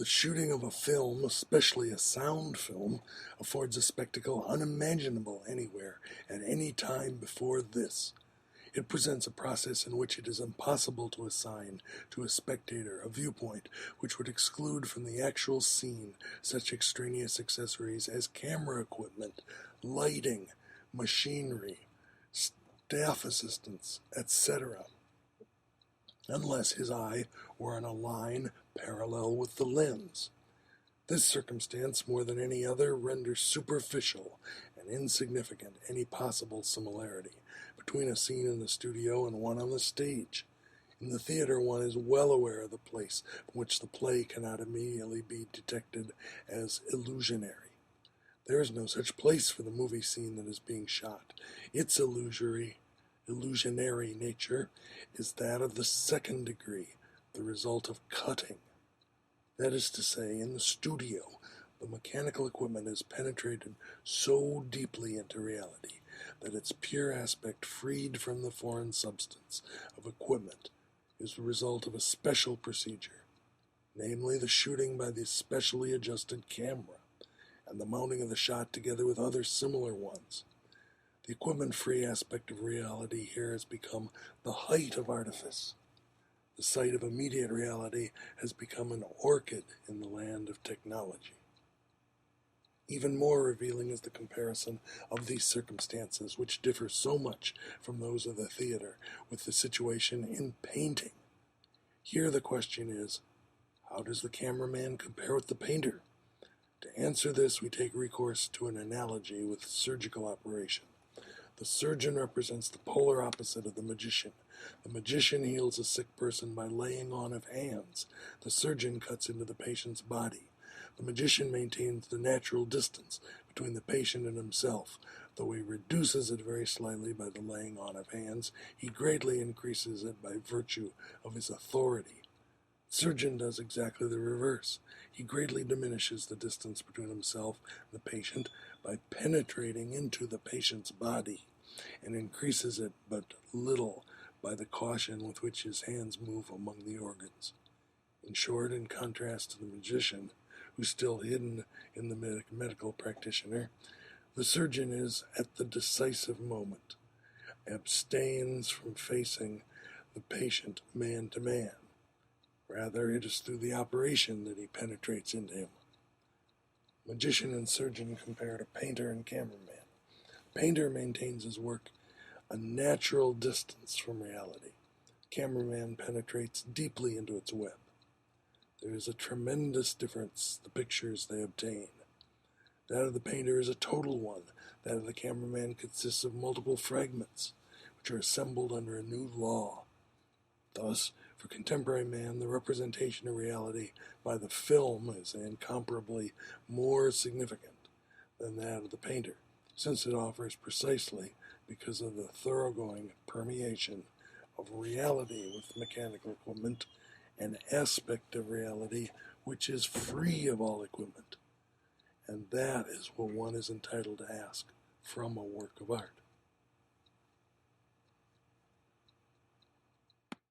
The shooting of a film, especially a sound film, affords a spectacle unimaginable anywhere at any time before this. It presents a process in which it is impossible to assign to a spectator a viewpoint which would exclude from the actual scene such extraneous accessories as camera equipment, lighting, machinery, staff assistants, etc., unless his eye were on a line parallel with the lens. This circumstance, more than any other, renders superficial and insignificant any possible similarity between a scene in the studio and one on the stage. In the theater, one is well aware of the place from which the play cannot immediately be detected as illusionary. There is no such place for the movie scene that is being shot. Its illusionary nature is that of the second degree, the result of cutting. That is to say, in the studio, the mechanical equipment is penetrated so deeply into reality that its pure aspect, freed from the foreign substance of equipment, is the result of a special procedure, namely the shooting by the specially adjusted camera and the mounting of the shot together with other similar ones. The equipment-free aspect of reality here has become the height of artifice. The sight of immediate reality has become an orchid in the land of technology. Even more revealing is the comparison of these circumstances, which differ so much from those of the theater, with the situation in painting. Here the question is, how does the cameraman compare with the painter? To answer this, we take recourse to an analogy with surgical operation. The surgeon represents the polar opposite of the magician. The magician heals a sick person by laying on of hands. The surgeon cuts into the patient's body. The magician maintains the natural distance between the patient and himself. Though he reduces it very slightly by the laying on of hands, he greatly increases it by virtue of his authority. The surgeon does exactly the reverse. He greatly diminishes the distance between himself and the patient by penetrating into the patient's body, and increases it but little by the caution with which his hands move among the organs. In short, in contrast to the magician, who's still hidden in the medical practitioner, the surgeon is, at the decisive moment, abstains from facing the patient man to man. Rather, it is through the operation that he penetrates into him. Magician and surgeon compare to painter and cameraman. Painter maintains his work a natural distance from reality. Cameraman penetrates deeply into its web. There is a tremendous difference the pictures they obtain. That of the painter is a total one. That of the cameraman consists of multiple fragments, which are assembled under a new law. Thus, for contemporary man, the representation of reality by the film is incomparably more significant than that of the painter, since it offers precisely because of the thoroughgoing permeation of reality with mechanical equipment, an aspect of reality which is free of all equipment. And that is what one is entitled to ask from a work of art.